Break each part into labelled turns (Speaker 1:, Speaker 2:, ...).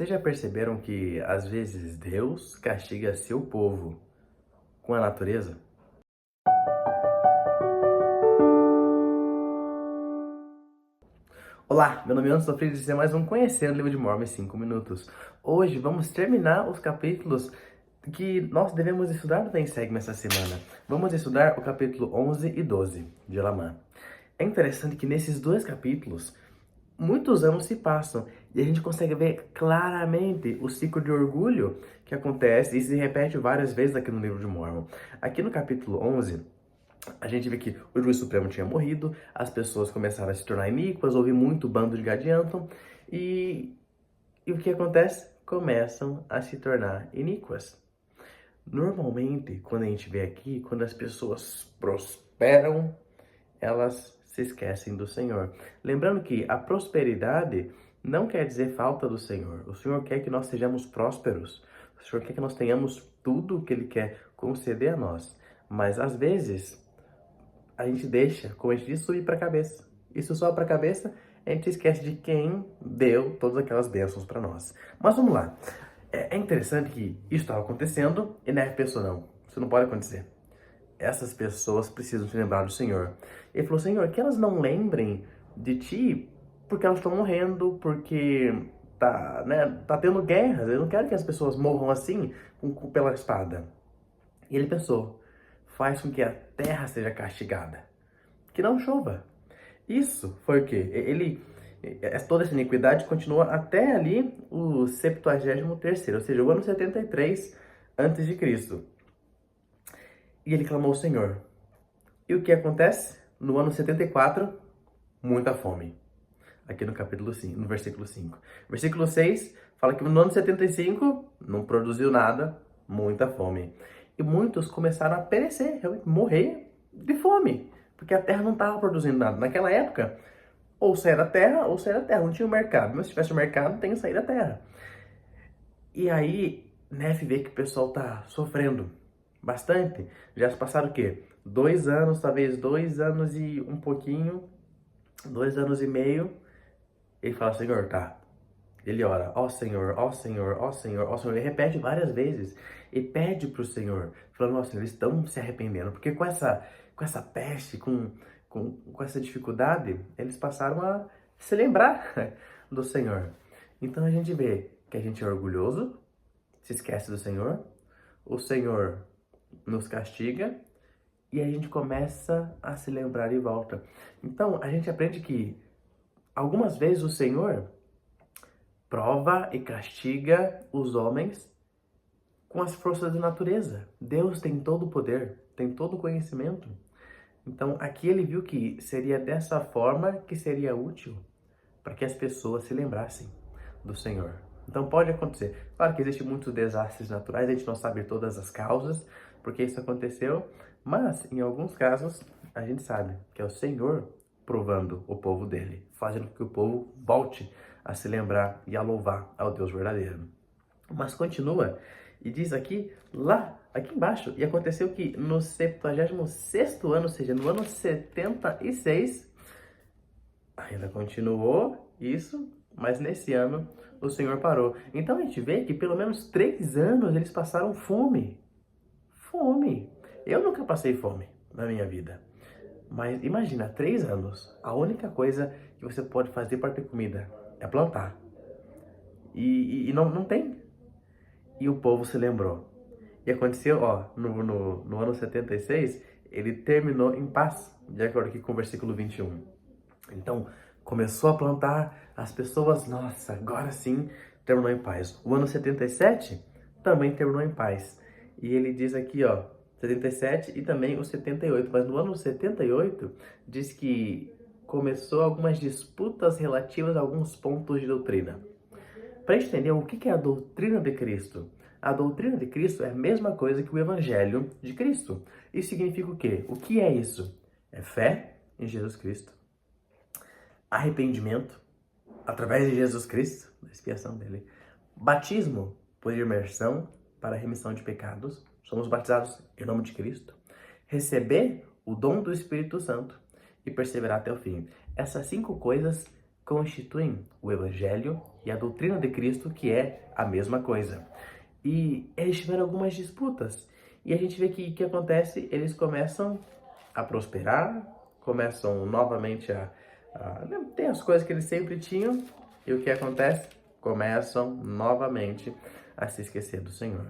Speaker 1: Vocês já perceberam que, às vezes, Deus castiga seu povo com a natureza? Olá, meu nome é Anderson Freire e esse é mais um Conhecendo o Livro de Mormon em 5 minutos. Hoje vamos terminar os capítulos que nós devemos estudar no Tem Segue essa semana. Vamos estudar o capítulo 11 e 12 de Elamã. É interessante que nesses dois capítulos, muitos anos se passam e a gente consegue ver claramente o ciclo de orgulho que acontece e se repete várias vezes aqui no livro de Mormon. Aqui no capítulo 11, a gente vê que o juiz supremo tinha morrido, as pessoas começaram a se tornar iníquas, houve muito bando de gadianton e o que acontece? Começam a se tornar iníquas. Normalmente, quando a gente vê aqui, quando as pessoas prosperam, elas se esquecem do Senhor. Lembrando que a prosperidade não quer dizer falta do Senhor. O Senhor quer que nós sejamos prósperos. O Senhor quer que nós tenhamos tudo o que Ele quer conceder a nós. Mas, às vezes, a gente deixa, como a gente diz, subir para a cabeça. Isso sobe para a cabeça, a gente esquece de quem deu todas aquelas bênçãos para nós. Mas vamos lá. É interessante que isso estava acontecendo e Nefe pensou, não, isso não pode acontecer. Essas pessoas precisam se lembrar do Senhor. Ele falou, Senhor, que elas não lembrem de Ti porque elas estão morrendo, porque tá tendo guerras. Eu não quero que as pessoas morram assim, pela espada. E ele pensou, faz com que a terra seja castigada, que não chova. Isso foi o quê? Toda essa iniquidade continua até ali o 73º, ou seja, o ano 73 antes de Cristo. E ele clamou ao Senhor. E o que acontece? No ano 74, muita fome. Aqui no capítulo 5, no versículo 5. Versículo 6 fala que no ano 75 não produziu nada, muita fome. E muitos começaram a perecer, realmente morrer de fome, porque a terra não estava produzindo nada. Naquela época, ou sair da terra, ou sair da terra. Não tinha um mercado. Mas se tivesse um mercado, tem que sair da terra. E aí, Nefe vê que o pessoal tá sofrendo bastante. Já se passaram o quê? 2 anos, talvez 2 anos e um pouquinho, 2 anos e meio. Ele fala, Senhor, tá. Ele ora, ó Senhor, ó Senhor, ó Senhor, ó Senhor. Ele repete várias vezes e pede pro Senhor, falando, ó Senhor, eles estão se arrependendo. Porque com essa peste, com essa dificuldade, eles passaram a se lembrar do Senhor. Então a gente vê que a gente é orgulhoso, se esquece do Senhor, o Senhor nos castiga e a gente começa a se lembrar e volta. Então a gente aprende que algumas vezes o Senhor prova e castiga os homens com as forças da natureza. Deus tem todo o poder, tem todo o conhecimento. Então aqui ele viu que seria dessa forma que seria útil para que as pessoas se lembrassem do Senhor. Então pode acontecer. Claro que existem muitos desastres naturais, a gente não sabe todas as causas, porque isso aconteceu, mas em alguns casos a gente sabe que é o Senhor provando o povo dele, fazendo com que o povo volte a se lembrar e a louvar ao Deus verdadeiro. Mas continua e diz aqui embaixo, e aconteceu que no 76º ano, ou seja, no ano 76, ainda continuou isso, mas nesse ano o Senhor parou. Então a gente vê que pelo menos 3 anos eles passaram fome. Fome. Eu nunca passei fome na minha vida. Mas imagina, 3 anos. A única coisa que você pode fazer para ter comida é plantar. E não tem. E o povo se lembrou. E aconteceu, ó, no ano 76, ele terminou em paz, de acordo aqui com o versículo 21. Então, começou a plantar, as pessoas, nossa, agora sim, terminou em paz. O ano 77 também terminou em paz. E ele diz aqui, ó, 77 e também o 78. Mas no ano 78, diz que começou algumas disputas relativas a alguns pontos de doutrina. Para entender o que é a doutrina de Cristo, a doutrina de Cristo é a mesma coisa que o Evangelho de Cristo. Isso significa o quê? O que é isso? É fé em Jesus Cristo, arrependimento através de Jesus Cristo, da expiação dele, batismo por imersão para a remissão de pecados, somos batizados em nome de Cristo, receber o dom do Espírito Santo e perseverar até o fim. Essas 5 coisas constituem o Evangelho e a doutrina de Cristo, que é a mesma coisa. E eles tiveram algumas disputas. E a gente vê que o que acontece, eles começam a prosperar, começam novamente tem as coisas que eles sempre tinham, e o que acontece? Começam novamente a se esquecer do Senhor.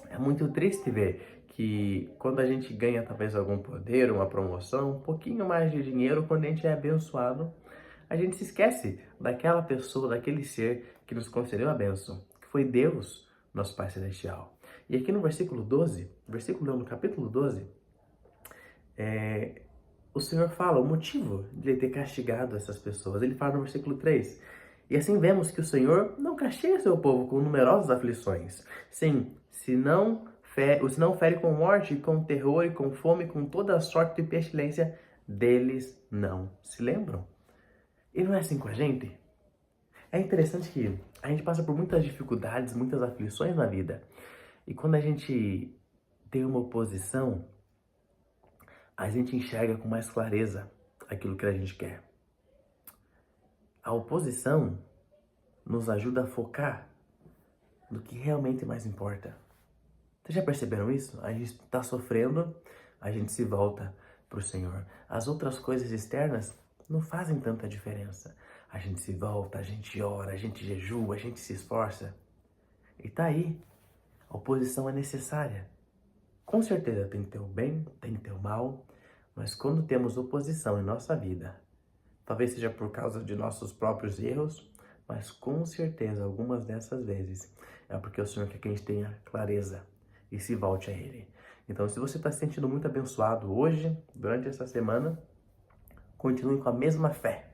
Speaker 1: É muito triste ver que quando a gente ganha talvez algum poder, uma promoção, um pouquinho mais de dinheiro, quando a gente é abençoado, a gente se esquece daquela pessoa, daquele ser que nos concedeu a bênção, que foi Deus, nosso Pai Celestial. E aqui no versículo 12, no capítulo 12, o Senhor fala o motivo de ele ter castigado essas pessoas. Ele fala no versículo 3, e assim vemos que o Senhor não castiga seu povo com numerosas aflições. Sim, se não fere com morte, com terror e com fome, com toda a sorte de pestilência, deles não se lembram. E não é assim com a gente? É interessante que a gente passa por muitas dificuldades, muitas aflições na vida. E quando a gente tem uma oposição, a gente enxerga com mais clareza aquilo que a gente quer. A oposição nos ajuda a focar no que realmente mais importa. Vocês já perceberam isso? A gente está sofrendo, a gente se volta para o Senhor. As outras coisas externas não fazem tanta diferença. A gente se volta, a gente ora, a gente jejua, a gente se esforça. E tá aí. A oposição é necessária. Com certeza tem que ter o bem, tem que ter o mal, mas quando temos oposição em nossa vida, talvez seja por causa de nossos próprios erros, mas com certeza algumas dessas vezes é porque o Senhor quer que a gente tenha clareza e se volte a Ele. Então, se você está se sentindo muito abençoado hoje, durante essa semana, continue com a mesma fé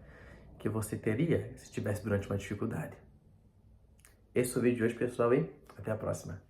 Speaker 1: que você teria se estivesse durante uma dificuldade. Esse é o vídeo de hoje, pessoal, e até a próxima.